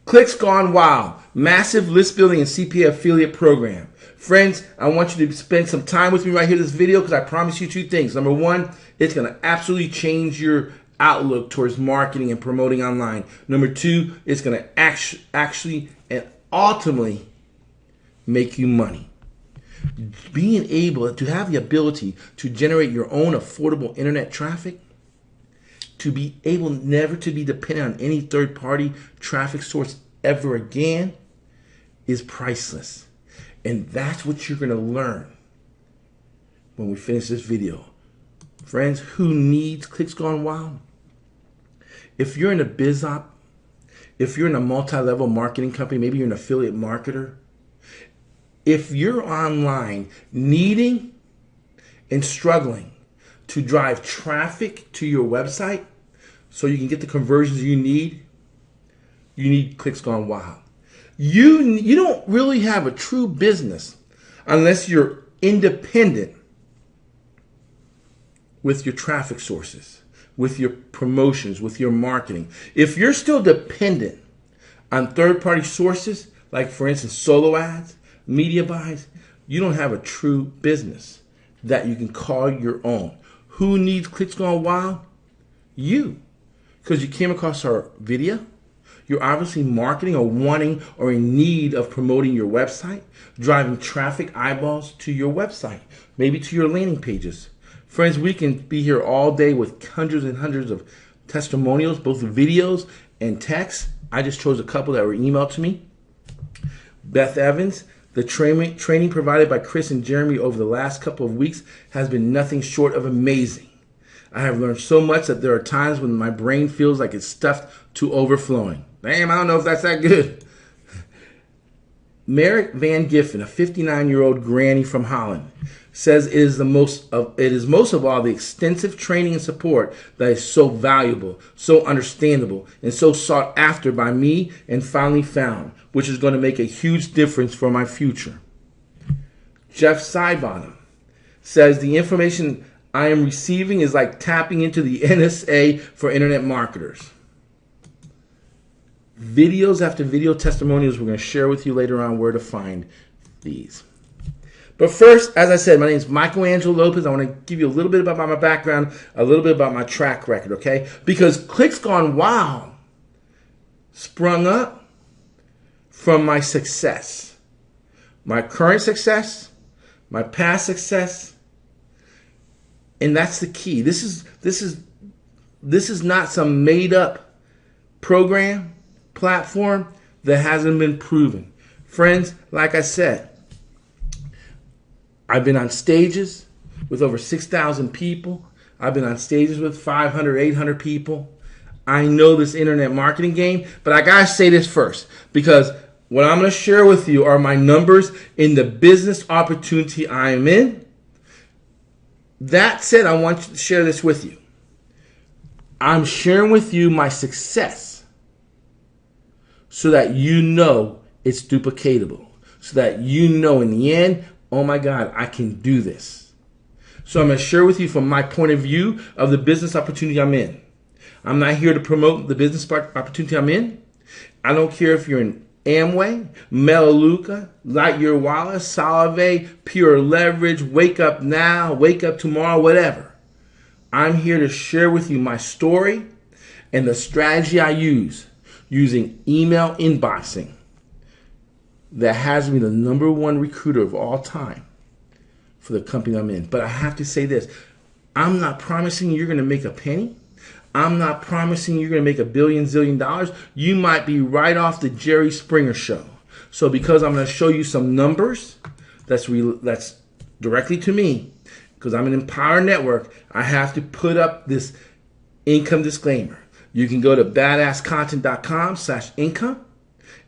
Clicks Gone Wild, massive list building and CPA affiliate program. Friends, I want you to spend some time with me right here in this video because I promise you two things. Number one, it's going to absolutely change your outlook towards marketing and promoting online. Number two, it's going to actually and ultimately make you money. Being able to have the ability to generate your own affordable internet traffic, to be able never to be dependent on any third-party traffic source ever again is priceless. And that's what you're going to learn when we finish this video. Friends, who needs Clicks Gone Wild? If you're in a biz op, if you're in a multi-level marketing company, maybe you're an affiliate marketer, if you're online needing and struggling to drive traffic to your website so you can get the conversions you need Clicks Gone Wild. You don't really have a true business unless you're independent with your traffic sources, with your promotions, with your marketing. If you're still dependent on third-party sources, like for instance solo ads, media buys, you don't have a true business that you can call your own. Who needs Clicks Gone Wild? You. Because you came across our video. You're obviously marketing or wanting or in need of promoting your website, driving traffic eyeballs to your website, maybe to your landing pages. Friends, we can be here all day with hundreds and hundreds of testimonials, both videos and texts. I just chose a couple that were emailed to me. Beth Evans, the training provided by Chris and Jeremy over the last couple of weeks has been nothing short of amazing. I have learned so much that there are times when my brain feels like it's stuffed to overflowing. Damn, I don't know if that's that good. Merrick Van Giffen, a 59-year-old granny from Holland, says it is most of all the extensive training and support that is so valuable, so understandable, and so sought after by me and finally found, which is going to make a huge difference for my future. Jeff Sidebottom says the information I am receiving is like tapping into the NSA for internet marketers. Videos after video testimonials we're going to share with you later on where to find these. But first, as I said, my name is Michael-Angelo Lopez. I want to give you a little bit about my background, a little bit about my track record, okay? Because Clicks Gone Wild sprung up from my success. My current success, my past success, and that's the key. This is not some made-up program, platform that hasn't been proven. Friends, like I said, I've been on stages with over 6,000 people. I've been on stages with 500, 800 people. I know this internet marketing game, but I gotta say this first because what I'm gonna share with you are my numbers in the business opportunity I am in. That said, I want to share this with you. I'm sharing with you my success so that you know it's duplicatable, so that you know in the end, oh my God, I can do this. So I'm going to share with you from my point of view of the business opportunity I'm in. I'm not here to promote the business opportunity I'm in. I don't care if you're in Amway, Melaleuca, Lightyear Wallace, Salve, Pure Leverage, Wake Up Now, Wake Up Tomorrow, whatever. I'm here to share with you my story and the strategy I use using email inboxing that has me the #1 recruiter of all time for the company I'm in. But I have to say this. I'm not promising you're going to make a penny. I'm not promising you're going to make $1 billion, zillion dollars. You might be right off the Jerry Springer show. So because I'm going to show you some numbers that's directly to me, because I'm an Empower Network, I have to put up this income disclaimer. You can go to badasscontent.com/income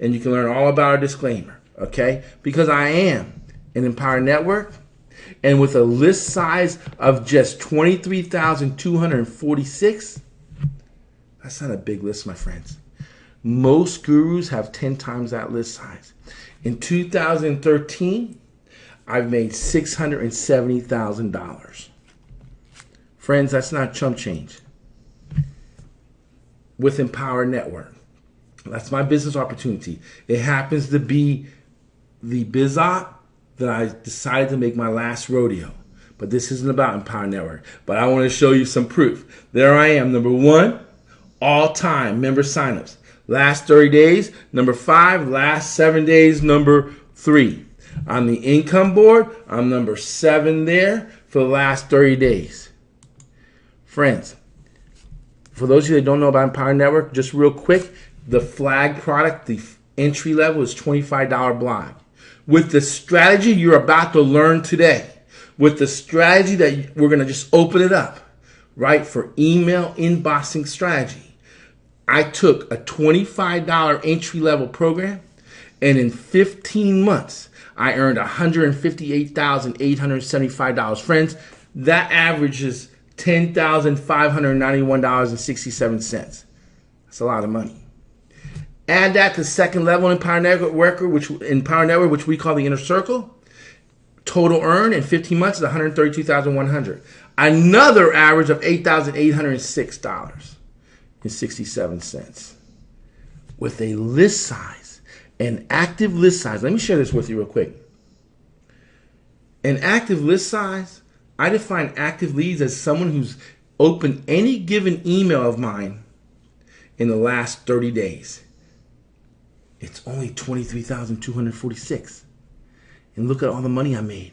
and you can learn all about our disclaimer, okay? Because I am an Empower Network, and with a list size of just 23,246, that's not a big list, my friends. Most gurus have 10 times that list size. In 2013, I've made $670,000. Friends, that's not chump change. With Empower Network. That's my business opportunity. It happens to be the biz op that I decided to make my last rodeo. But this isn't about Empower Network. But I want to show you some proof. There I am, number 1, all-time member signups. Last 30 days, number 5. Last 7 days, number 3. On the income board, I'm number 7 there for the last 30 days. Friends, for those of you that don't know about Empower Network, just real quick, the flag product, the entry level is $25 blog. With the strategy you're about to learn today, with the strategy that we're going to just open it up, right, for email inboxing strategy, I took a $25 entry level program, and in 15 months, I earned $158,875. Friends, that averages $10,591.67. That's a lot of money. Add that to second level in Empower Network, which we call the inner circle. Total earned in 15 months is $132,100. Another average of $8,806.67 with a list size, an active list size. Let me share this with you real quick. An active list size, I define active leads as someone who's opened any given email of mine in the last 30 days. It's only $23,246. And look at all the money I made.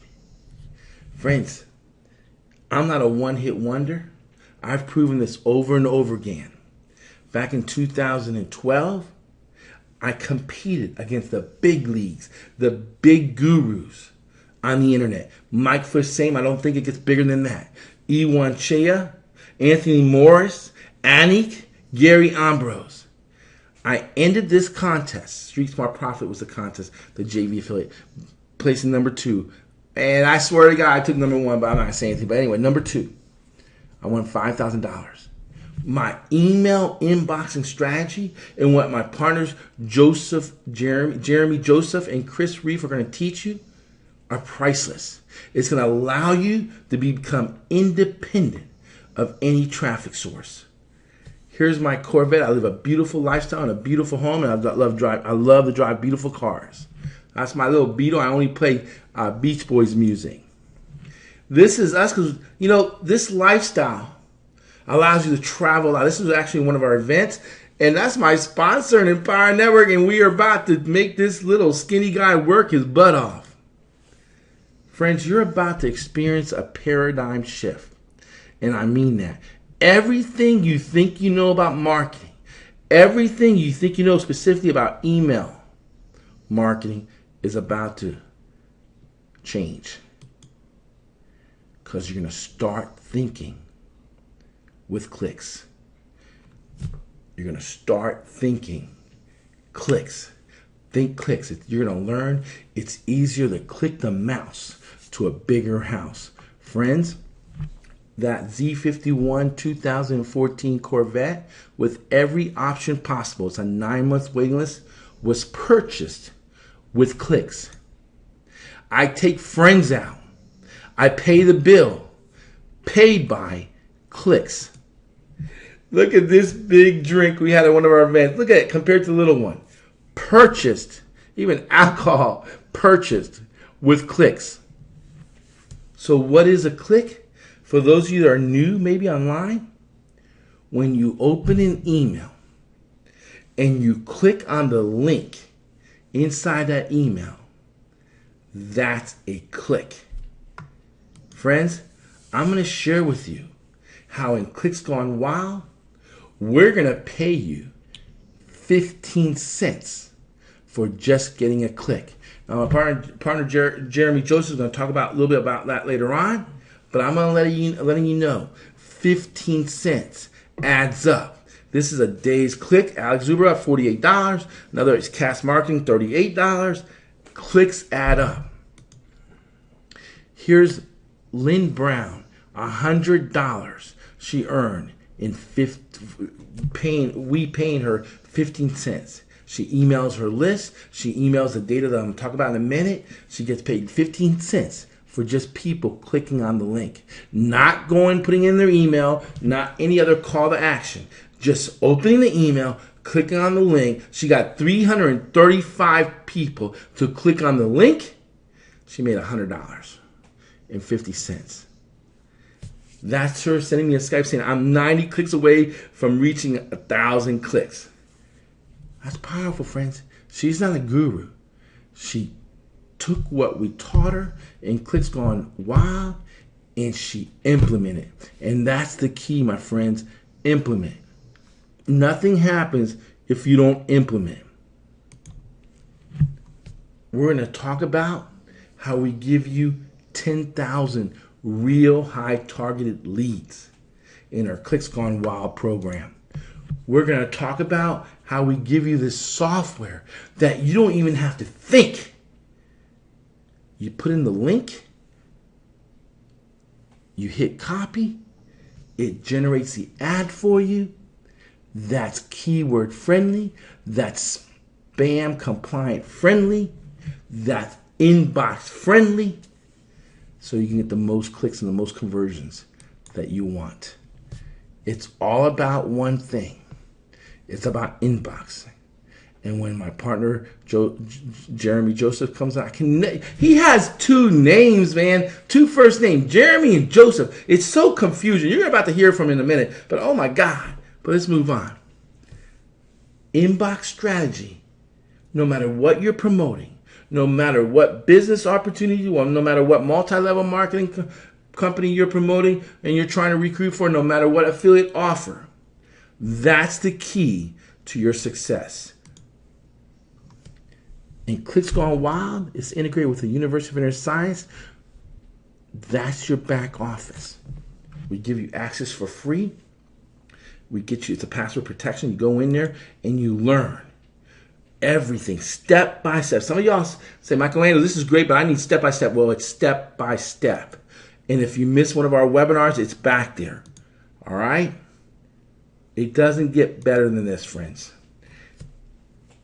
Friends, I'm not a one-hit wonder. I've proven this over and over again. Back in 2012, I competed against the big leagues, the big gurus on the internet. Mike Fish, same. I don't think it gets bigger than that. Ewan Chea, Anthony Morris, Anik, Gary Ambrose. I ended this contest. Street Smart Profit was the contest, the JV affiliate, placing number 2. And I swear to God, I took number 1, but I'm not saying anything. But anyway, number 2, I won $5,000. My email inboxing strategy and what my partners Jeremy Joseph and Chris Reef are going to teach you are priceless. It's going to allow you to become independent of any traffic source. Here's my Corvette. I live a beautiful lifestyle in a beautiful home, and I love to drive beautiful cars. That's my little Beetle. I only play Beach Boys music. This is us because, this lifestyle allows you to travel a lot. This is actually one of our events, and that's my sponsor in Empower Network, and we are about to make this little skinny guy work his butt off. Friends, you're about to experience a paradigm shift, and I mean that. Everything you think you know about marketing, everything you think you know specifically about email marketing is about to change. Because you're going to start thinking with clicks. You're going to start thinking clicks. Think clicks. You're going to learn it's easier to click the mouse to a bigger house. Friends, that Z51 2014 Corvette with every option possible, it's a 9-month waiting list, was purchased with clicks. I take friends out. I pay the bill. Paid by clicks. Look at this big drink we had at one of our events. Look at it compared to the little one. Purchased, even alcohol, purchased with clicks. So what is a click? For those of you that are new, maybe online, when you open an email and you click on the link inside that email, that's a click. Friends, I'm going to share with you how in Clicks Gone Wild, we're going to pay you 15 cents for just getting a click. Now, my partner Jeremy Joseph is going to talk about a little bit about that later on. But I'm going to letting you know, 15 cents adds up. This is a day's click. Alex Zuber at $48. Another is Cast Marketing, $38. Clicks add up. Here's Lynn Brown, $100 she earned in paying her 15 cents. She emails her list. She emails the data that I'm going to talk about in a minute. She gets paid 15 cents. For just people clicking on the link. Not putting in their email, not any other call to action. Just opening the email, clicking on the link. She got 335 people to click on the link. She made $100.50. That's her sending me a Skype saying, I'm 90 clicks away from reaching 1,000 clicks. That's powerful, friends. She's not a guru. She took what we taught her in Clicks Gone Wild, and she implemented. And that's the key, my friends. Implement. Nothing happens if you don't implement. We're going to talk about how we give you 10,000 real high targeted leads in our Clicks Gone Wild program. We're going to talk about how we give you this software that you don't even have to think. You put in the link, you hit copy, it generates the ad for you. That's keyword friendly, that's spam compliant friendly, that's inbox friendly, so you can get the most clicks and the most conversions that you want. It's all about one thing. It's about inboxing. And when my partner, Jeremy Joseph, comes out, he has two names, man. Two first names, Jeremy and Joseph. It's so confusing. You're about to hear from him in a minute, but oh my God. But let's move on. Inbox strategy, no matter what you're promoting, no matter what business opportunity you want, no matter what multi-level marketing company you're promoting and you're trying to recruit for, no matter what affiliate offer, that's the key to your success. And Clicks Gone Wild is integrated with the University of Internet Science. That's your back office. We give you access for free. We get you, it's a password protection. You go in there and you learn everything step by step. Some of y'all say, Michelangelo, this is great, but I need step by step. Well, it's step by step. And if you miss one of our webinars, it's back there. All right? It doesn't get better than this, friends.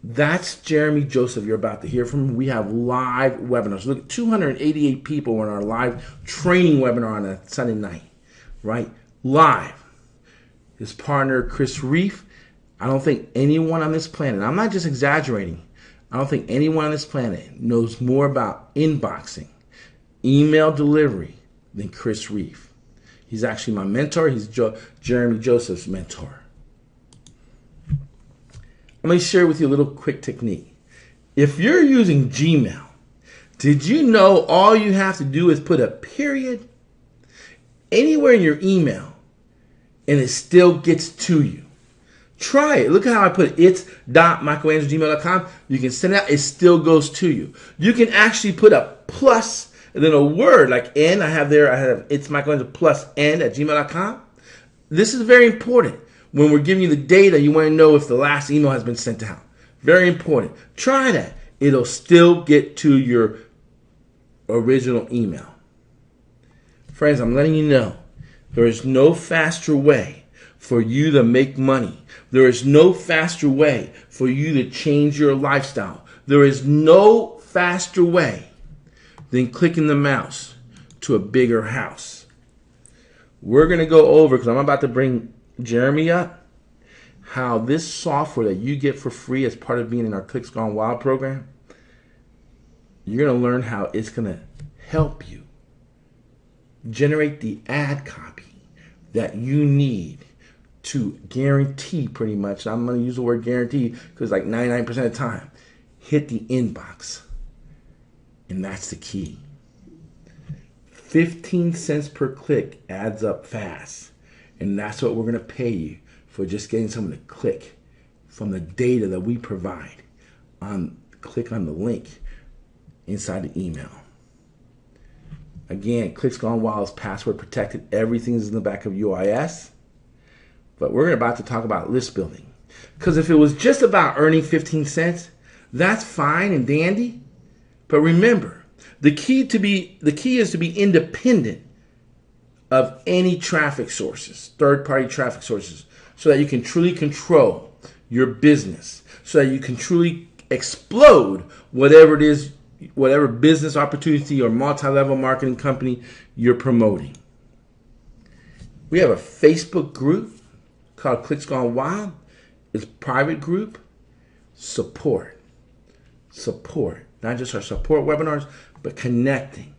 That's Jeremy Joseph you're about to hear from. We have live webinars. Look, 288 people were in our live training webinar on a Sunday night, right? Live. His partner, Chris Reef. I don't think anyone on this planet, I'm not just exaggerating, I don't think anyone on this planet knows more about inboxing, email delivery than Chris Reef. He's actually my mentor. He's Jeremy Joseph's mentor. Let me share with you a little quick technique. If you're using Gmail, did you know all you have to do is put a period anywhere in your email and it still gets to you? Try it. Look at how I put it. It's.michelangelo@gmail.com. You can send it out. It still goes to you. You can actually put a plus and then a word like N. I have it's Michelangelo plus N@gmail.com. This is very important. When we're giving you the data, you want to know if the last email has been sent out. Very important. Try that. It'll still get to your original email. Friends, I'm letting you know there is no faster way for you to make money. There is no faster way for you to change your lifestyle. There is no faster way than clicking the mouse to a bigger house. We're going to go over, because I'm about to bring Jeremy up, how this software that you get for free as part of being in our Clicks Gone Wild program, you're going to learn how it's going to help you generate the ad copy that you need to guarantee, pretty much, I'm going to use the word guarantee because like 99% of the time, hit the inbox. And that's the key. 15 cents per click adds up fast. And that's what we're going to pay you for just getting someone to click from the data that we provide. Click on the link inside the email. Again, Clicks Gone Wild is password protected. Everything is in the back of UIS. But we're about to talk about list building. Because if it was just about earning 15 cents, that's fine and dandy. But remember, the key is to be independent of any traffic sources, third-party traffic sources, so that you can truly control your business, so that you can truly explode whatever it is, whatever business opportunity or multi-level marketing company you're promoting. We have a Facebook group called Clicks Gone Wild, is private group support. Support. Not just our support webinars, but connecting,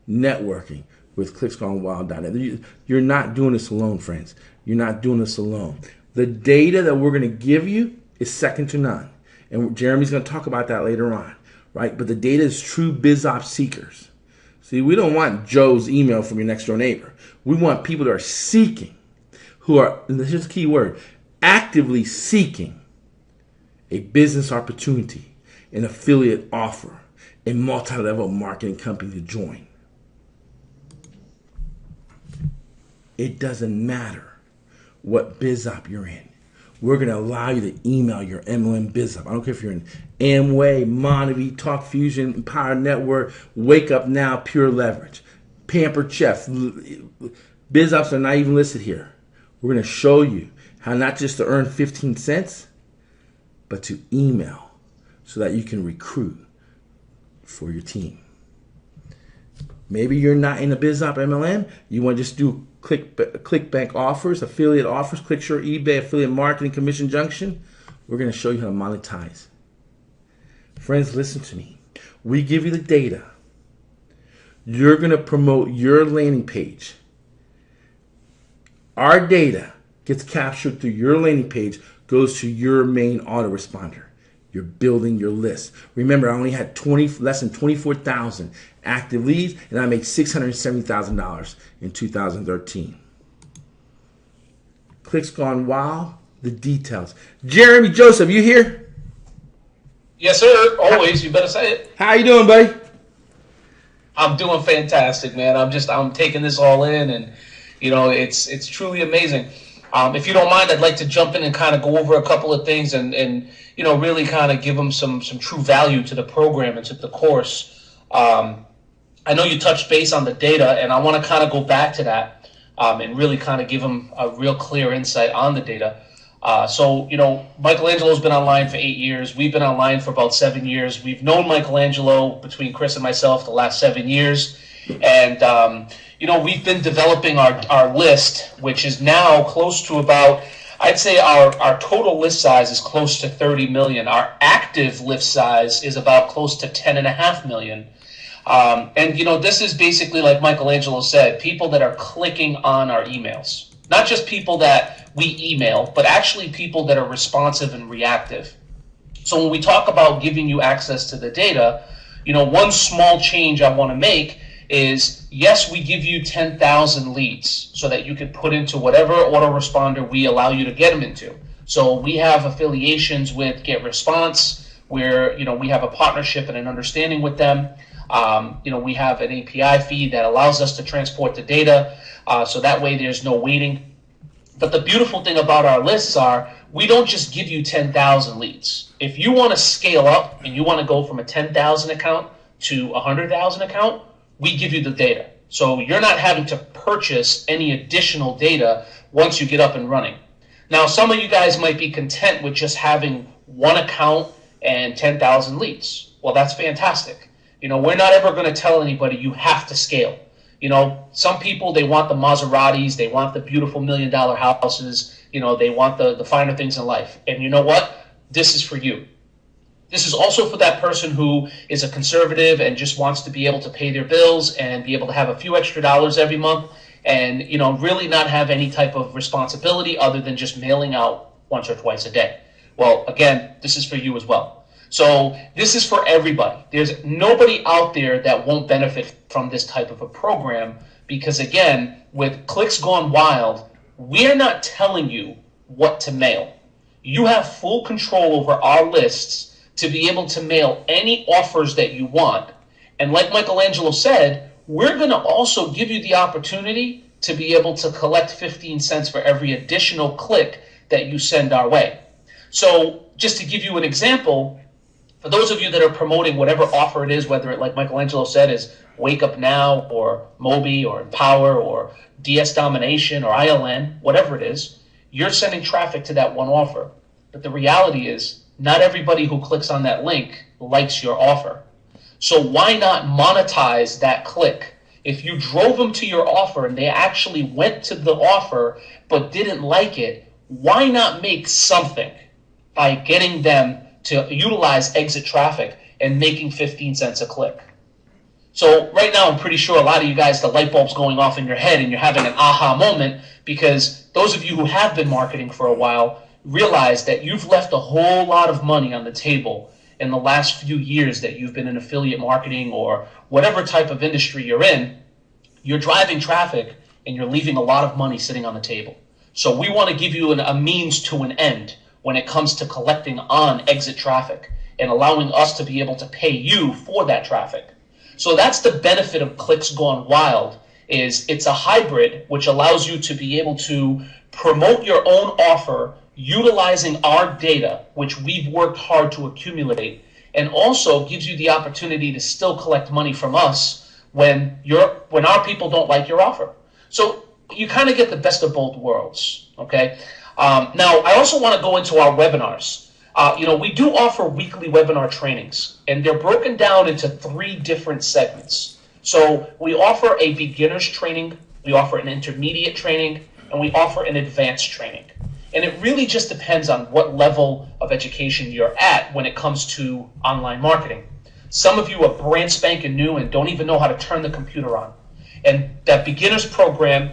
networking with clicksgonewild.net. You're not doing this alone, friends. You're not doing this alone. The data that we're going to give you is second to none. And Jeremy's going to talk about that later on, right? But the data is true BizOps seekers. See, we don't want Joe's email from your next door neighbor. We want people that are seeking, who are, and here's the key word, actively seeking a business opportunity, an affiliate offer, a multi-level marketing company to join. It doesn't matter what BizOp you're in. We're going to allow you to email your MLM BizOp. I don't care if you're in Amway, Monavie, Talk Fusion, Empower Network, Wake Up Now, Pure Leverage, Pampered Chef. BizOps are not even listed here. We're going to show you how not just to earn 15 cents, but to email so that you can recruit for your team. Maybe you're not in a BizOp MLM. You want to just do ClickBank offers, affiliate offers, ClickSure, eBay, affiliate marketing, commission junction. We're going to show you how to monetize. Friends, listen to me. We give you the data. You're going to promote your landing page. Our data gets captured through your landing page, goes to your main autoresponder. You're building your list. Remember, I only had less than 24,000 active leads, and I made $670,000 in 2013. Clicks Gone Wild, the details. Jeremy Joseph, you here? Yes, sir. Always. You better say it. How you doing, buddy? I'm doing fantastic, man. I'm taking this all in, and it's truly amazing. If you don't mind, I'd like to jump in and kind of go over a couple of things and really kind of give them some true value to the program and to the course. I know you touched base on the data, and I want to kind of go back to that and really kind of give them a real clear insight on the data. So Michelangelo's been online for 8 years. We've been online for about 7 years. We've known Michelangelo, between Chris and myself, the last 7 years. And, we've been developing our list, which is now close to about, I'd say our total list size is close to 30 million. Our active list size is about close to 10.5 million. This is basically, like Michelangelo said, people that are clicking on our emails. Not just people that we email, but actually people that are responsive and reactive. So when we talk about giving you access to the data, one small change I want to make is, yes, we give you 10,000 leads so that you can put into whatever autoresponder we allow you to get them into. So we have affiliations with GetResponse, where we have a partnership and an understanding with them. We have an API feed that allows us to transport the data, so that way there's no waiting. But the beautiful thing about our lists are, we don't just give you 10,000 leads. If you want to scale up and you want to go from a 10,000 account to a 100,000 account, we give you the data. So you're not having to purchase any additional data once you get up and running. Now, some of you guys might be content with just having one account and 10,000 leads. Well, that's fantastic. We're not ever going to tell anybody you have to scale. Some people, they want the Maseratis, they want the beautiful $1 million houses, they want the finer things in life. And you know what? This is for you. This is also for that person who is a conservative and just wants to be able to pay their bills and be able to have a few extra dollars every month and, really not have any type of responsibility other than just mailing out once or twice a day. Well, again, this is for you as well. So this is for everybody. There's nobody out there that won't benefit from this type of a program because, again, with Clicks Gone Wild, we're not telling you what to mail. You have full control over our lists to be able to mail any offers that you want. And like Michelangelo said, we're going to also give you the opportunity to be able to collect 15 cents for every additional click that you send our way. So just to give you an example, for those of you that are promoting whatever offer it is, whether it, like Michelangelo said, is Wake Up Now or Moby or Empower or DS Domination or ILN, whatever it is, you're sending traffic to that one offer. But the reality is, not everybody who clicks on that link likes your offer. So why not monetize that click? If you drove them to your offer and they actually went to the offer but didn't like it, why not make something? by getting them to utilize exit traffic and making 15 cents a click. So right now, I'm pretty sure a lot of you guys, the light bulb's going off in your head and you're having an aha moment, because those of you who have been marketing for a while realize that you've left a whole lot of money on the table in the last few years that you've been in affiliate marketing or whatever type of industry you're in. You're driving traffic and you're leaving a lot of money sitting on the table. So we want to give you a means to an end when it comes to collecting on exit traffic and allowing us to be able to pay you for that traffic. So that's the benefit of Clicks Gone Wild, is it's a hybrid which allows you to be able to promote your own offer utilizing our data, which we've worked hard to accumulate, and also gives you the opportunity to still collect money from us when our people don't like your offer. So you kind of get the best of both worlds, okay? Now, I also want to go into our webinars. We do offer weekly webinar trainings, and they're broken down into 3 different segments. So we offer a beginner's training, we offer an intermediate training, and we offer an advanced training. And it really just depends on what level of education you're at when it comes to online marketing. Some of you are brand spanking new and don't even know how to turn the computer on. And that beginner's program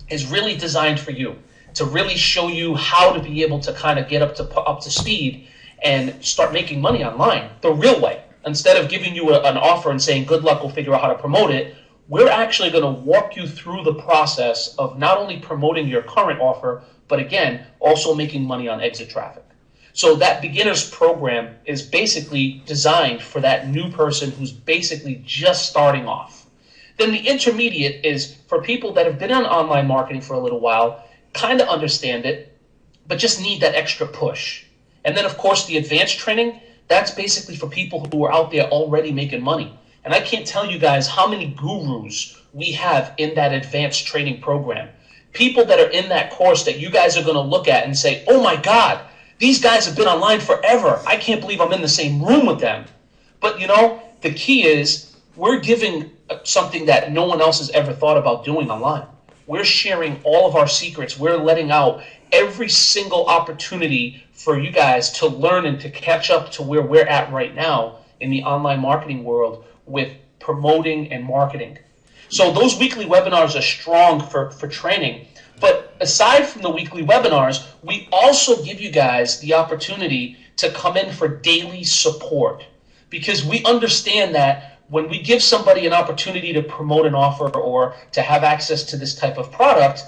is really designed for you, to really show you how to be able to kind of get up to speed and start making money online the real way. Instead of giving you an offer and saying, good luck, we'll figure out how to promote it, we're actually going to walk you through the process of not only promoting your current offer, but again, also making money on exit traffic. So that beginner's program is basically designed for that new person who's basically just starting off. Then the intermediate is for people that have been on online marketing for a little while, kind of understand it, but just need that extra push. And then, of course, the advanced training, that's basically for people who are out there already making money. And I can't tell you guys how many gurus we have in that advanced training program. People that are in that course that you guys are going to look at and say, oh my God, these guys have been online forever. I can't believe I'm in the same room with them. But the key is we're giving something that no one else has ever thought about doing online. We're sharing all of our secrets. We're letting out every single opportunity for you guys to learn and to catch up to where we're at right now in the online marketing world with promoting and marketing. So those weekly webinars are strong for training. But aside from the weekly webinars, we also give you guys the opportunity to come in for daily support, because we understand that when we give somebody an opportunity to promote an offer or to have access to this type of product,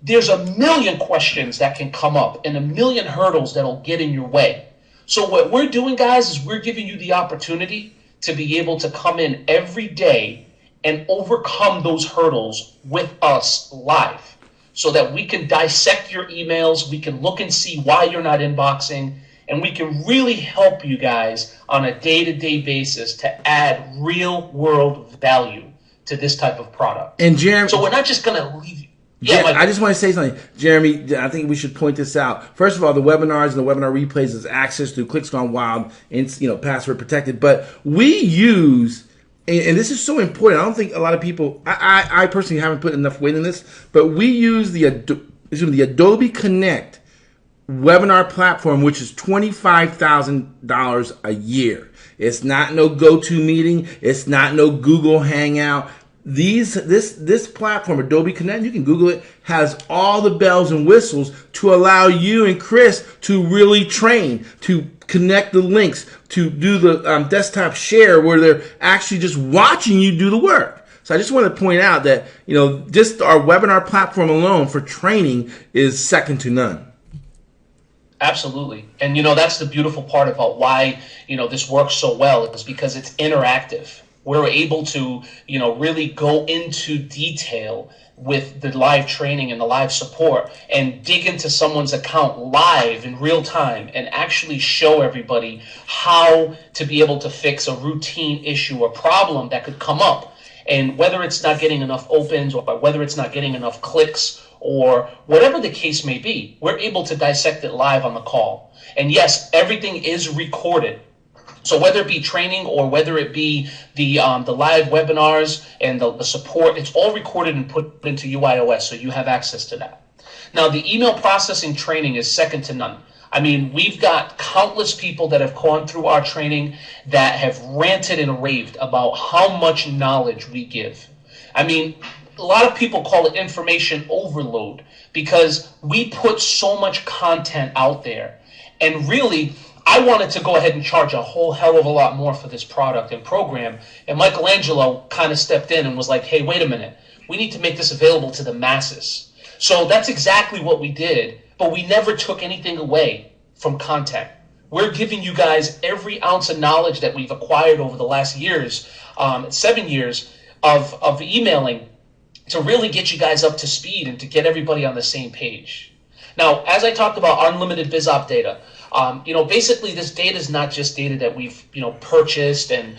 there's a million questions that can come up and a million hurdles that'll get in your way. So what we're doing, guys, is we're giving you the opportunity to be able to come in every day and overcome those hurdles with us live, so that we can dissect your emails, we can look and see why you're not inboxing, and we can really help you guys on a day-to-day basis to add real-world value to this type of product. And Jeremy, so we're not just going to leave you. Yeah, I just want to say something. Jeremy, I think we should point this out. First of all, the webinars and the webinar replays is access through Clicks Gone Wild and password protected. But we use, and this is so important, I don't think a lot of people, I personally haven't put enough weight in this, but we use the Adobe Connect webinar platform, which is $25,000 a year. It's not no GoToMeeting. It's not no Google Hangout. This platform, Adobe Connect, you can Google it, has all the bells and whistles to allow you and Chris to really train, to connect the links, to do the desktop share where they're actually just watching you do the work. So I just want to point out that, just our webinar platform alone for training is second to none. Absolutely. And, that's the beautiful part about why, this works so well, is because it's interactive. We're able to, really go into detail with the live training and the live support and dig into someone's account live in real time and actually show everybody how to be able to fix a routine issue or problem that could come up. And whether it's not getting enough opens or whether it's not getting enough clicks or whatever the case may be, we're able to dissect it live on the call. And yes, everything is recorded. So whether it be training or whether it be the live webinars and the support, it's all recorded and put into UIOS, so you have access to that. Now, the email processing training is second to none. I mean, we've got countless people that have gone through our training that have ranted and raved about how much knowledge we give. I mean, a lot of people call it information overload because we put so much content out there. And really, I wanted to go ahead and charge a whole hell of a lot more for this product and program. And Michelangelo kind of stepped in and was like, hey, wait a minute. We need to make this available to the masses. So that's exactly what we did, but we never took anything away from content. We're giving you guys every ounce of knowledge that we've acquired over the last years, 7 years of emailing to really get you guys up to speed and to get everybody on the same page. Now, as I talked about unlimited BizOp data, basically this data is not just data that we've, purchased and,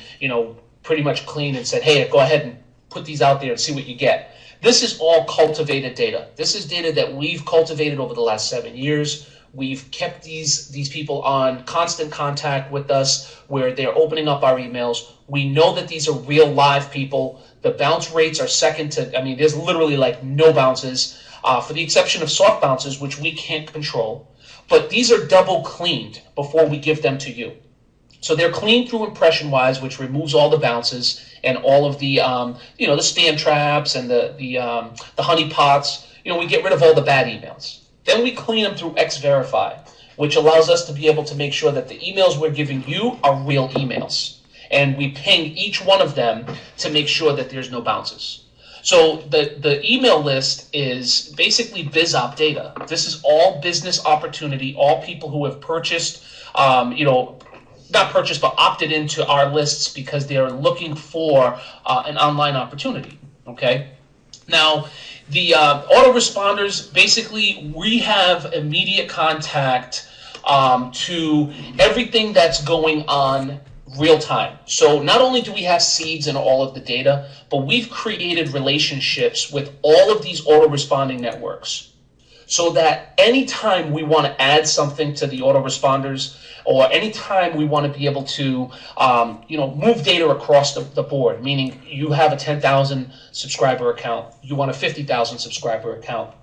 pretty much cleaned and said, hey, go ahead and put these out there and see what you get. This is all cultivated data. This is data that we've cultivated over the last 7 years. We've kept these people on constant contact with us where they're opening up our emails. We know that these are real live people. The bounce rates are second to, there's literally like no bounces, for the exception of soft bounces, which we can't control. But these are double cleaned before we give them to you. So they're cleaned through ImpressionWise, which removes all the bounces and all of the, the spam traps and the honeypots. We get rid of all the bad emails. Then we clean them through Xverify, which allows us to be able to make sure that the emails we're giving you are real emails. And we ping each one of them to make sure that there's no bounces. So the email list is basically BizOp data. This is all business opportunity, all people who have purchased, not purchased, but opted into our lists because they are looking for an online opportunity, okay? Now, the autoresponders, basically, we have immediate contact to everything that's going on real time. So not only do we have seeds in all of the data, but we've created relationships with all of these autoresponding networks so that anytime we want to add something to the autoresponders or anytime we want to be able to move data across the board, meaning you have a 10,000 subscriber account, you want a 50,000 subscriber account,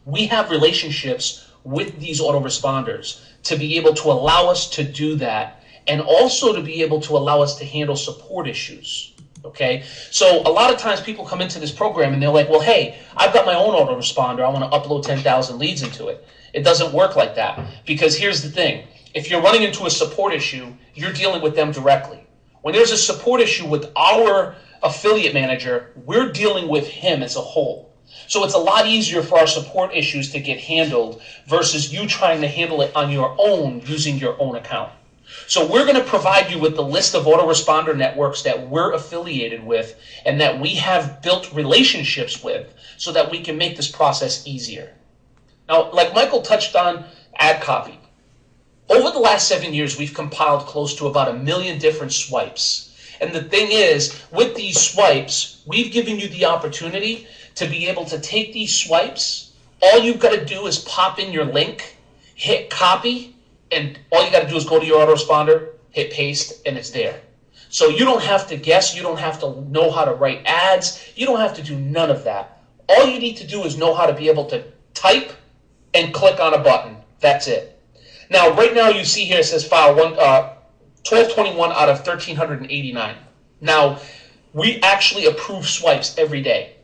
we have relationships with these autoresponders to be able to allow us to do that and also to be able to allow us to handle support issues, okay? So a lot of times people come into this program and they're like, well, hey, I've got my own autoresponder. I want to upload 10,000 leads into it. It doesn't work like that because here's the thing. If you're running into a support issue, you're dealing with them directly. When there's a support issue with our affiliate manager, we're dealing with him as a whole. So it's a lot easier for our support issues to get handled versus you trying to handle it on your own using your own account. So we're going to provide you with the list of autoresponder networks that we're affiliated with and that we have built relationships with so that we can make this process easier. Now, like Michael touched on ad copy, over the last 7 years, we've compiled close to about 1 million different swipes. And the thing is, with these swipes, we've given you the opportunity to be able to take these swipes. All you've got to do is pop in your link, hit copy, and all you got to do is go to your autoresponder, hit paste, and it's there. So you don't have to guess. You don't have to know how to write ads. You don't have to do none of that. All you need to do is know how to be able to type and click on a button. That's it. Now, right now you see here it says file 1221 out of 1,389. Now, we actually approve swipes every day.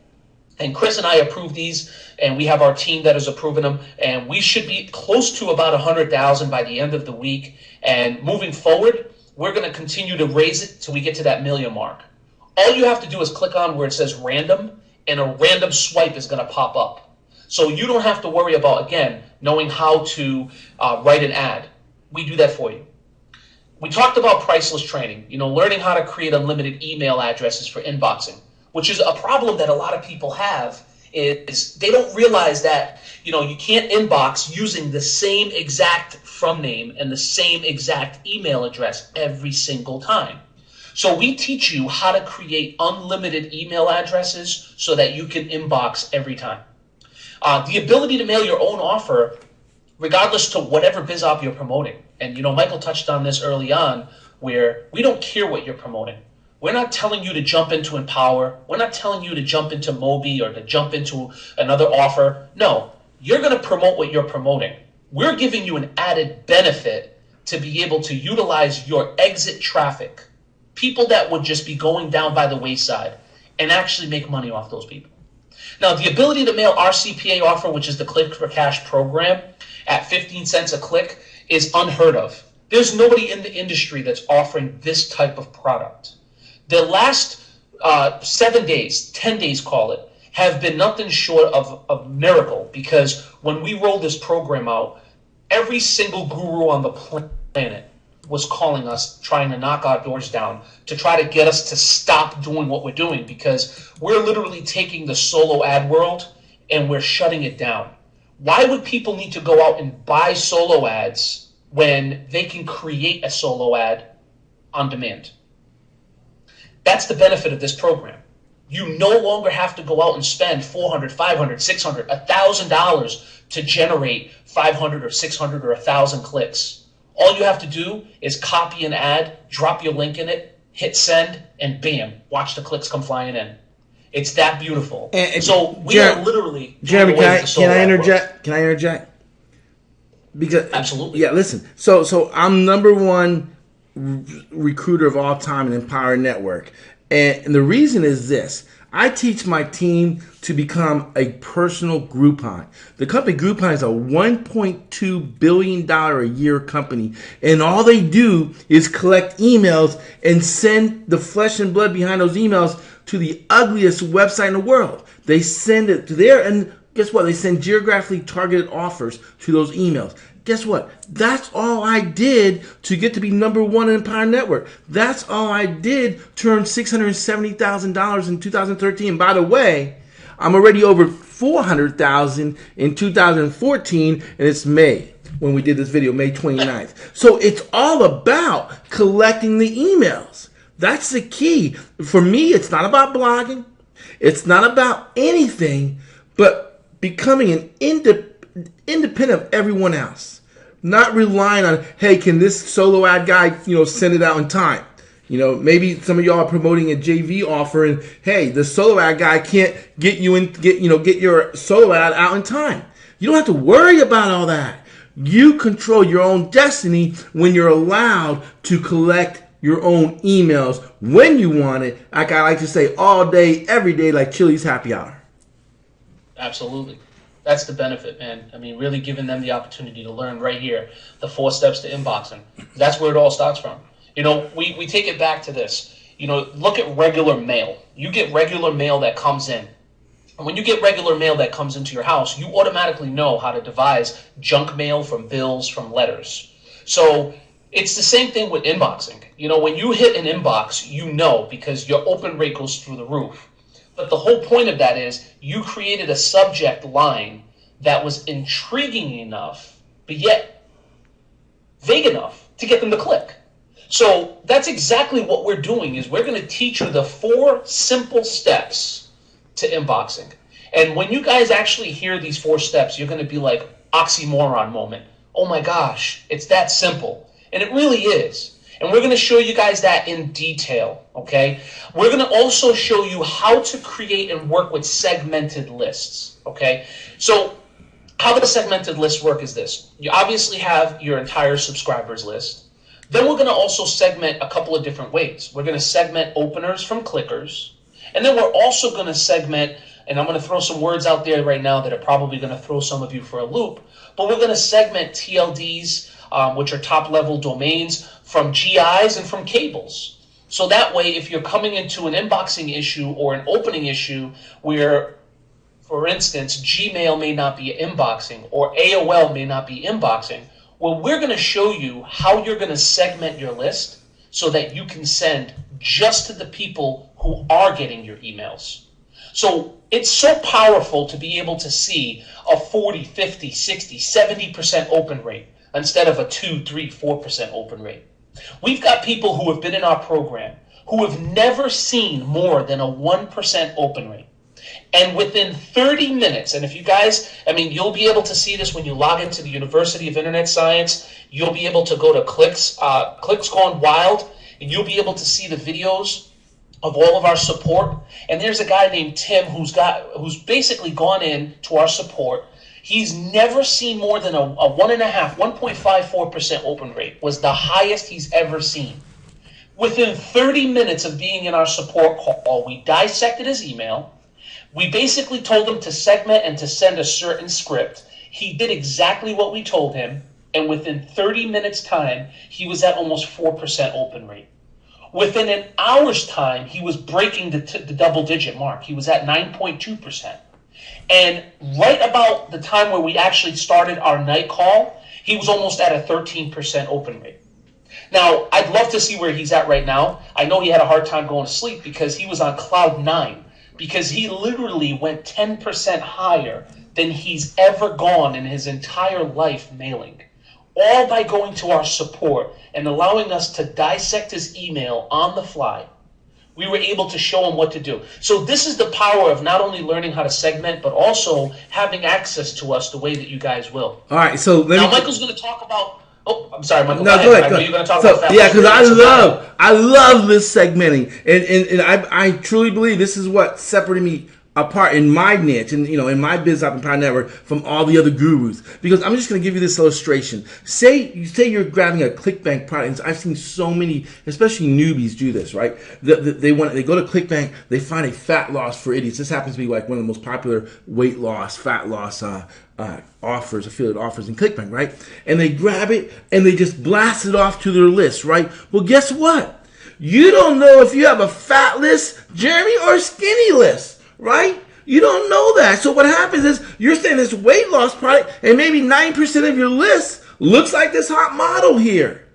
And Chris and I approve these, and we have our team that is approving them, and we should be close to about 100,000 by the end of the week. And moving forward, we're going to continue to raise it till we get to that 1 million mark. All you have to do is click on where it says random, and a random swipe is going to pop up. So you don't have to worry about, again, knowing how to write an ad. We do that for you. We talked about priceless training, learning how to create unlimited email addresses for inboxing, which is a problem that a lot of people have is they don't realize that, you can't inbox using the same exact from name and the same exact email address every single time. So we teach you how to create unlimited email addresses so that you can inbox every time. The ability to mail your own offer, regardless to whatever BizOp you're promoting. And, Michael touched on this early on, where we don't care what you're promoting. We're not telling you to jump into Empower. We're not telling you to jump into Mobi or to jump into another offer. No, you're going to promote what you're promoting. we're giving you an added benefit to be able to utilize your exit traffic, people that would just be going down by the wayside, and actually make money off those people. Now, the ability to mail our CPA offer, which is the Click for Cash program, at 15 cents a click is unheard of. There's nobody in the industry that's offering this type of product. The last 7 days, 10 days, call it, have been nothing short of a miracle, because when we rolled this program out, every single guru on the planet was calling us, trying to knock our doors down to try to get us to stop doing what we're doing, because we're literally taking the solo ad world and we're shutting it down. Why would people need to go out and buy solo ads when they can create a solo ad on demand? That's the benefit of this program. You no longer have to go out and spend $400, $500, $600, $1,000 to generate 500 or 600 or 1,000 clicks. All you have to do is copy an ad, drop your link in it, hit send, and bam, watch the clicks come flying in. It's that beautiful. And so we are literally... Jeremy, can I interject? Can I interject? Because absolutely. Yeah, listen. So I'm number one recruiter of all time in Empower Network. And the reason is this. I teach my team to become a personal Groupon. The company Groupon is a $1.2 billion a year company. And all they do is collect emails and send the flesh and blood behind those emails to the ugliest website in the world. They send it to there, and guess what? They send geographically targeted offers to those emails. Guess what? That's all I did to get to be number one in Empower Network. That's all I did to earn $670,000 in 2013. By the way, I'm already over $400,000 in 2014, and it's May when we did this video, May 29th. So it's all about collecting the emails. That's the key. For me, it's not about blogging. It's not about anything but becoming an independent of everyone else. Not relying on, hey, can this solo ad guy, send it out in time? Maybe some of y'all are promoting a JV offer, and hey, the solo ad guy can't get your solo ad out in time. You don't have to worry about all that. You control your own destiny when you're allowed to collect your own emails when you want it. Like I like to say, all day, every day, like Chili's happy hour. Absolutely. That's the benefit, man. I mean, really giving them the opportunity to learn right here, the 4 steps to inboxing. That's where it all starts from. We take it back to this. Look at regular mail. You get regular mail that comes in. And when you get regular mail that comes into your house, you automatically know how to devise junk mail from bills, from letters. So it's the same thing with inboxing. When you hit an inbox, because your open rate goes through the roof. But the whole point of that is you created a subject line that was intriguing enough, but yet vague enough to get them to click. So that's exactly what we're doing, is we're going to teach you the 4 simple steps to inboxing. And when you guys actually hear these 4 steps, you're going to be like, oxymoron moment. Oh my gosh, it's that simple. And it really is. And we're going to show you guys that in detail, okay? We're going to also show you how to create and work with segmented lists, okay? So how the segmented lists work is this. You obviously have your entire subscribers list. Then we're going to also segment a couple of different ways. We're going to segment openers from clickers. And then we're also going to segment, and I'm going to throw some words out there right now that are probably going to throw some of you for a loop, but we're going to segment TLDs, which are top-level domains, from GIs and from cables. So that way, if you're coming into an inboxing issue or an opening issue where, for instance, Gmail may not be inboxing or AOL may not be inboxing, well, we're going to show you how you're going to segment your list so that you can send just to the people who are getting your emails. So it's so powerful to be able to see a 40, 50, 60, 70% open rate instead of a 2, 3, 4% open rate. We've got people who have been in our program who have never seen more than a 1% open rate. And within 30 minutes, and if you guys, you'll be able to see this when you log into the University of Internet Science. You'll be able to go to Clicks Gone Wild, and you'll be able to see the videos of all of our support. And there's a guy named Tim who's basically gone in to our support, He's never seen more than a 1.54% open rate was the highest he's ever seen. Within 30 minutes of being in our support call, we dissected his email. We basically told him to segment and to send a certain script. He did exactly what we told him, and within 30 minutes time, he was at almost 4% open rate. Within an hour's time, he was breaking the double-digit mark. He was at 9.2%. And right about the time where we actually started our night call, he was almost at a 13% open rate. Now, I'd love to see where he's at right now. I know he had a hard time going to sleep because he was on cloud 9, because he literally went 10% higher than he's ever gone in his entire life mailing. All by going to our support and allowing us to dissect his email on the fly. We were able to show him what to do. So this is the power of not only learning how to segment, but also having access to us the way that you guys will. All right, so now Michael's going to talk about. Oh, I'm sorry, Michael. No, go ahead. I know you're going to talk so, about. Yeah, because I love this segmenting, and I truly believe this is what separated me apart in my niche and in my Biz Op Empower Network from all the other gurus. Because I'm just going to give you this illustration. Say you're grabbing a ClickBank product, and I've seen so many, especially newbies, do this. Right? They go to ClickBank, they find a fat loss for idiots. This happens to be like one of the most popular weight loss, fat loss offers, affiliate offers in ClickBank, right? And they grab it and they just blast it off to their list, right? Well, guess what? You don't know if you have a fat list, Jeremy, or a skinny list. Right? You don't know that. So what happens is you're saying this weight loss product and maybe 9% of your list looks like this hot model here.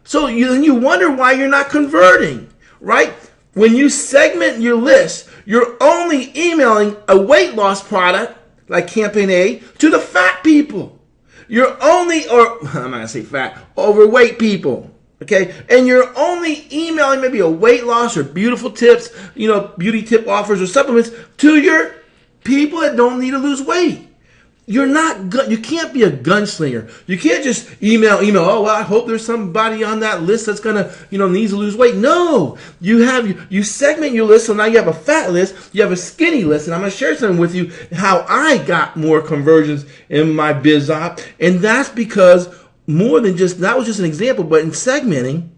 So you wonder why you're not converting, right? When you segment your list, you're only emailing a weight loss product like Campaign A to the fat people. You're only, or I'm not going to say fat, overweight people. Okay, and you're only emailing maybe a weight loss or beautiful tips, beauty tip offers or supplements to your people that don't need to lose weight. You can't be a gunslinger. You can't just email. Oh, well, I hope there's somebody on that list that's gonna, needs to lose weight. No, you segment your list. So now you have a fat list, you have a skinny list, and I'm gonna share something with you how I got more conversions in my Biz Op, and that's because. More than just, that was just an example, but in segmenting,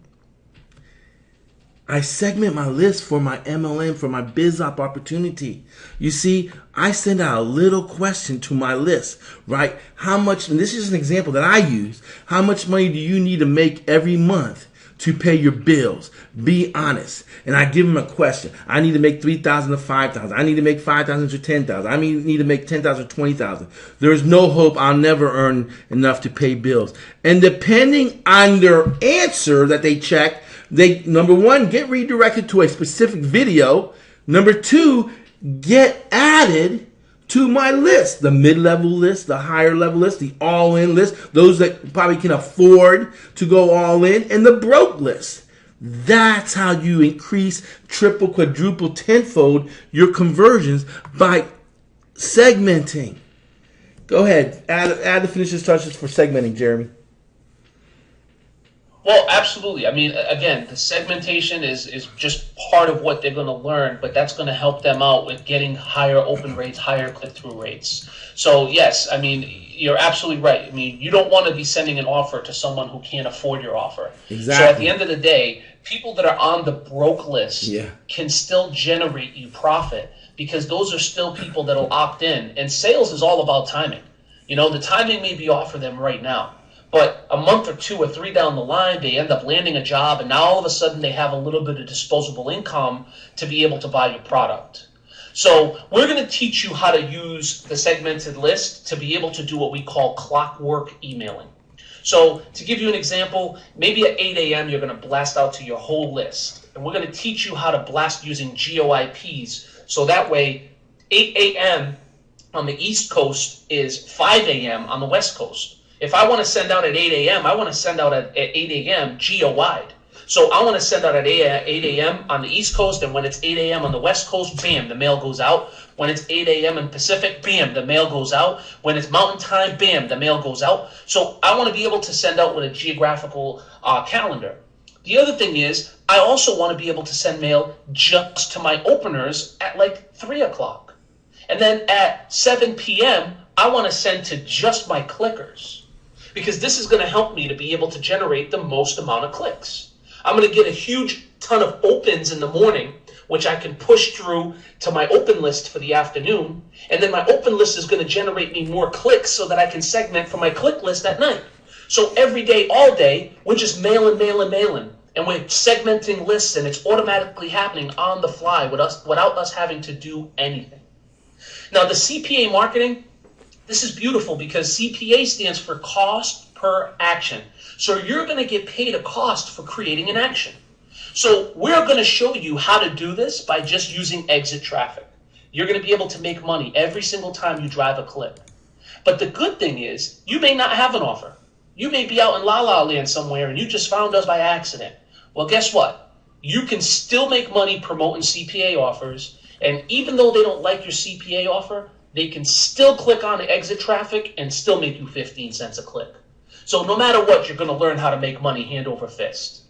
I segment my list for my MLM, for my Biz Op opportunity. You see, I send out a little question to my list, right? How much, and this is an example that I use, how much money do you need to make every month to pay your bills? Be honest. And I give them a question. I need to make 3,000 to 5,000. I need to make 5,000 to 10,000. I need to make 10,000 to 20,000. There's no hope I'll never earn enough to pay bills. And depending on their answer that they check, they, number one, get redirected to a specific video. Number two, get added to my list, the mid-level list, the higher level list, the all-in list, those that probably can afford to go all in, and the broke list. That's how you increase triple, quadruple, tenfold your conversions by segmenting. Go ahead, add the finishing touches for segmenting, Jeremy. Well, absolutely. I mean, again, the segmentation is just part of what they're going to learn, but that's going to help them out with getting higher open rates, higher click-through rates. So, yes, I mean, you're absolutely right. I mean, you don't want to be sending an offer to someone who can't afford your offer. Exactly. So at the end of the day, people that are on the broke list can still generate you profit because those are still people that will opt in. And sales is all about timing. The timing may be off for them right now. But a month or 2 or 3 down the line, they end up landing a job, and now all of a sudden they have a little bit of disposable income to be able to buy your product. So we're going to teach you how to use the segmented list to be able to do what we call clockwork emailing. So to give you an example, maybe at 8 a.m. you're going to blast out to your whole list. And we're going to teach you how to blast using GeoIPs. So that way, 8 a.m. on the East Coast is 5 a.m. on the West Coast. If I want to send out at 8 a.m., I want to send out at 8 a.m. geo-wide. So I want to send out at 8 a.m. on the East Coast, and when it's 8 a.m. on the West Coast, bam, the mail goes out. When it's 8 a.m. in Pacific, bam, the mail goes out. When it's Mountain Time, bam, the mail goes out. So I want to be able to send out with a geographical calendar. The other thing is, I also want to be able to send mail just to my openers at like 3 o'clock. And then at 7 p.m., I want to send to just my clickers, because this is going to help me to be able to generate the most amount of clicks. I'm going to get a huge ton of opens in the morning, which I can push through to my open list for the afternoon. And then my open list is going to generate me more clicks so that I can segment for my click list at night. So every day, all day, we're just mailing. And we're segmenting lists, and it's automatically happening on the fly without us having to do anything. Now, the CPA marketing, this is beautiful because CPA stands for cost per action. So you're going to get paid a cost for creating an action. So we're going to show you how to do this by just using exit traffic. You're going to be able to make money every single time you drive a clip. But the good thing is, you may not have an offer. You may be out in La La Land somewhere and you just found us by accident. Well, guess what? You can still make money promoting CPA offers. And even though they don't like your CPA offer, they can still click on the exit traffic and still make you 15 cents a click. So no matter what, you're going to learn how to make money hand over fist.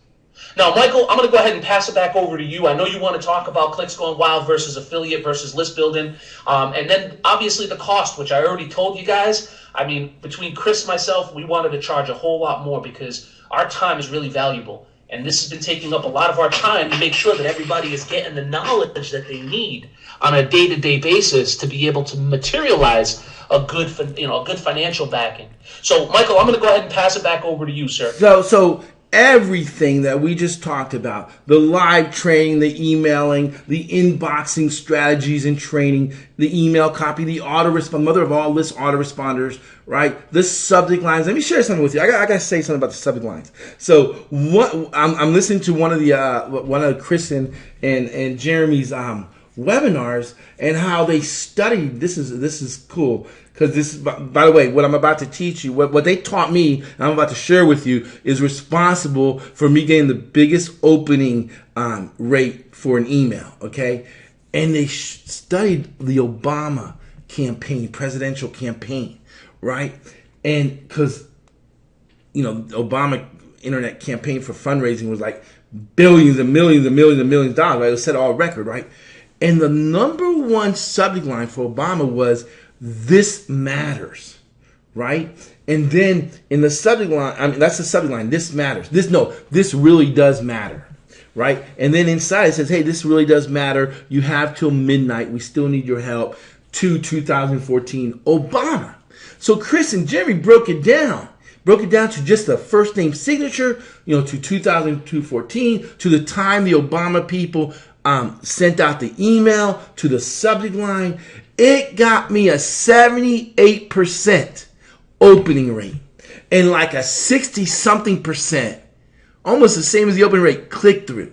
Now, Michael, I'm going to go ahead and pass it back over to you. I know you want to talk about Clicks Going Wild versus affiliate versus list building. And then obviously the cost, which I already told you guys. I mean, between Chris and myself, we wanted to charge a whole lot more because our time is really valuable. And this has been taking up a lot of our time to make sure that everybody is getting the knowledge that they need on a day-to-day basis to be able to materialize a good financial backing. So, Michael, I'm going to go ahead and pass it back over to you, sir. So everything that we just talked about, the live training, the emailing, the inboxing strategies and training, the email copy, the autorespond, mother of all list autoresponders, right? The subject lines. Let me share something with you. I got to say something about the subject lines. So what I'm listening to one of Chris and Jeremy's webinars and how they studied. This is cool. Because this, by the way, what I'm about to teach you, what they taught me, and I'm about to share with you, is responsible for me getting the biggest opening rate for an email, okay? And they studied the Obama campaign, presidential campaign, right? And because, Obama internet campaign for fundraising was like billions and millions and millions and millions of dollars, right? It was set all record, right? And the number one subject line for Obama was, "This matters," right? And then in the subject line, that's the subject line. This matters. This really does matter, right? And then inside it says, "Hey, this really does matter. You have till midnight. We still need your help." To 2014 Obama. So Chris and Jeremy broke it down to just the first name signature, to 2014, to the time the Obama people sent out the email, to the subject line. It got me a 78% opening rate and like a 60-something%, almost the same as the opening rate, click through,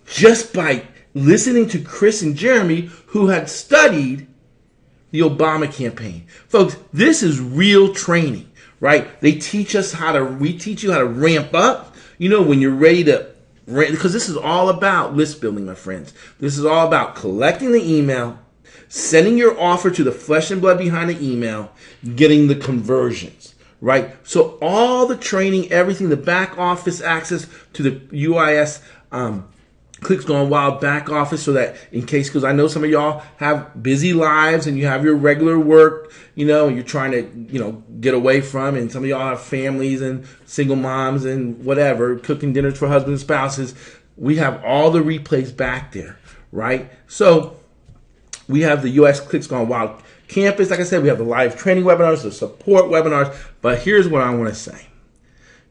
just by listening to Chris and Jeremy, who had studied the Obama campaign. Folks, this is real training, right? We teach you how to ramp up, when you're ready to, because this is all about list building, my friends. This is all about collecting the email, sending your offer to the flesh and blood behind the email, getting the conversions, right? So all the training, everything, the back office access to the UIS Clicks Going Wild back office, so that in case, because I know some of y'all have busy lives and you have your regular work, and you're trying to, get away from, and some of y'all have families and single moms and whatever, cooking dinners for husbands and spouses. We have all the replays back there, right? So we have the US Clicks Going Wild campus. Like I said, we have the live training webinars, the support webinars. But here's what I want to say.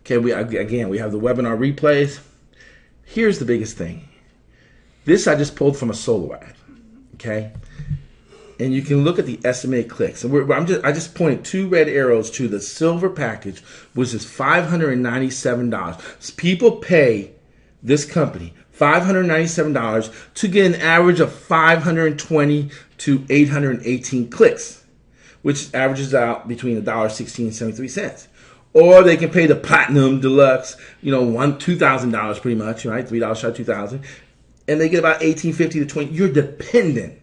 Okay, we have the webinar replays. Here's the biggest thing. This I just pulled from a solo ad. Okay, and you can look at the estimated clicks. And I just pointed 2 red arrows to the silver package, which is $597. So people pay this company $597 to get an average of 520 to 818 clicks, which averages out between $1.16 and 73 cents. Or they can pay the platinum deluxe, $2,000 pretty much, right? $3 shot $2,000, and they get about $18.50 to $20. You're dependent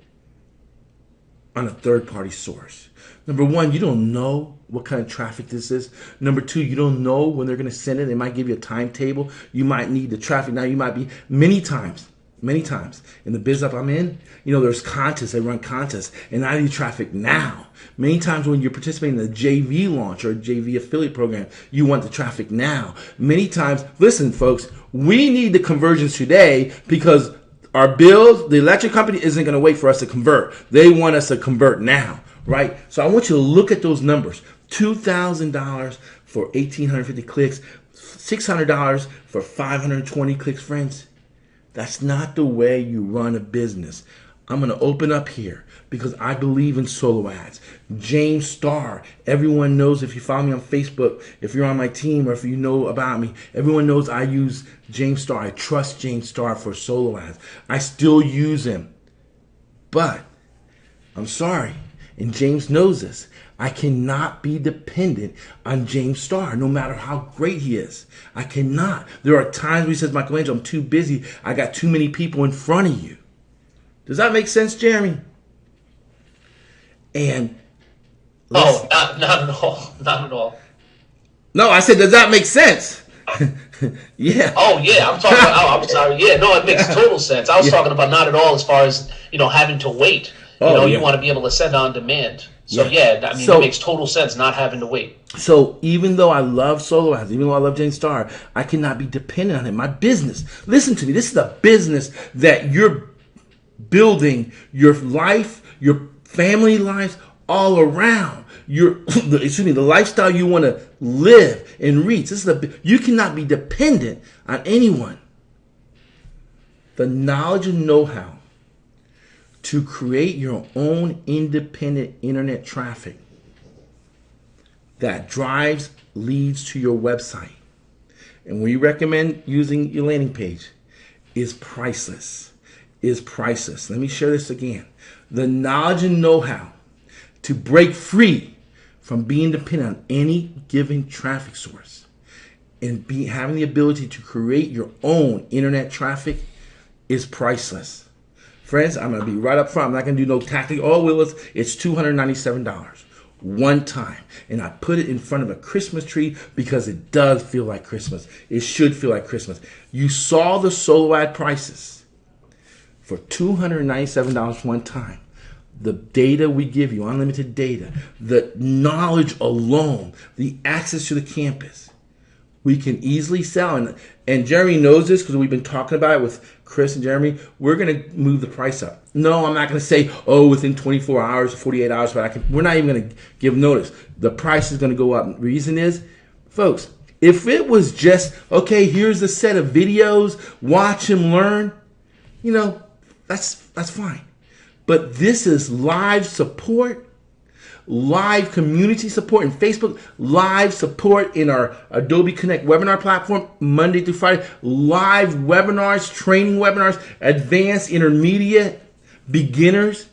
on a third-party source. Number one, you don't know what kind of traffic this is. Number two, you don't know when they're going to send it. They might give you a timetable. You might need the traffic. Now, you might be many times many times in the biz up I'm in, there's contests, they run contests, and I need traffic now. Many times when you're participating in a JV launch or a JV affiliate program, you want the traffic now. Many times, listen, folks, we need the conversions today because our bills, the electric company isn't going to wait for us to convert. They want us to convert now, right? So I want you to look at those numbers. $2,000 for 1,850 clicks, $600 for 520 clicks, friends. That's not the way you run a business. I'm going to open up here because I believe in solo ads. James Starr, everyone knows, if you follow me on Facebook, if you're on my team, or if you know about me, everyone knows I use James Starr. I trust James Starr for solo ads. I still use him. But I'm sorry, and James knows this, I cannot be dependent on James Starr, no matter how great he is. I cannot. There are times where he says, Michelangelo, I'm too busy. I got too many people in front of you. Does that make sense, Jeremy? And not at all. Not at all. No, I said, does that make sense? Yeah. Oh, yeah. I'm talking about, I'm sorry. Yeah, no, it makes total sense. I was talking about not at all as far as, having to wait. You want to be able to send on demand. So, it makes total sense not having to wait. So, even though I love solo ads, even though I love James Starr, I cannot be dependent on him. My business, listen to me, this is a business that you're building your life, your family lives all around. The lifestyle you want to live and reach. You cannot be dependent on anyone. The knowledge and know-how to create your own independent internet traffic that drives leads to your website, and we recommend using your landing page, is priceless. Let me share this again. The knowledge and know-how to break free from being dependent on any given traffic source and having the ability to create your own internet traffic is priceless. Friends, I'm going to be right up front. I'm not going to do no tactic. Oh, Willis, it's $297 one time. And I put it in front of a Christmas tree because it does feel like Christmas. It should feel like Christmas. You saw the solo ad prices for $297 one time. The data we give you, unlimited data, the knowledge alone, the access to the campus, we can easily sell. And Jeremy knows this because we've been talking about it with Chris and Jeremy. We're going to move the price up. No, I'm not going to say, within 24 hours or 48 hours, but we're not even going to give notice. The price is going to go up. The reason is, folks, if it was just, okay, here's a set of videos, watch and learn, that's fine. But this is live support, live community support in Facebook, live support in our Adobe Connect webinar platform, Monday through Friday, live webinars, training webinars, advanced, intermediate, beginners.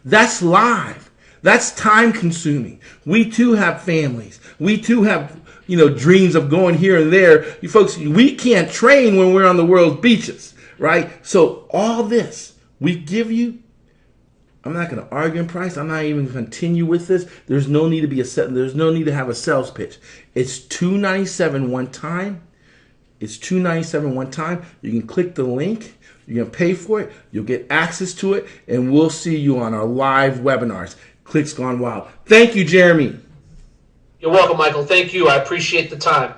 That's live. That's time consuming. We too have families. We too have, dreams of going here and there. You folks, we can't train when we're on the world's beaches, right? So all this we give you, I'm not going to argue in price. I'm not even going to continue with this. There's no need to have a sales pitch. It's $297 one time. You can click the link. You're going to pay for it. You'll get access to it, and we'll see you on our live webinars. Clicks Gone Wild. Thank you, Jeremy. You're welcome, Michael. Thank you. I appreciate the time.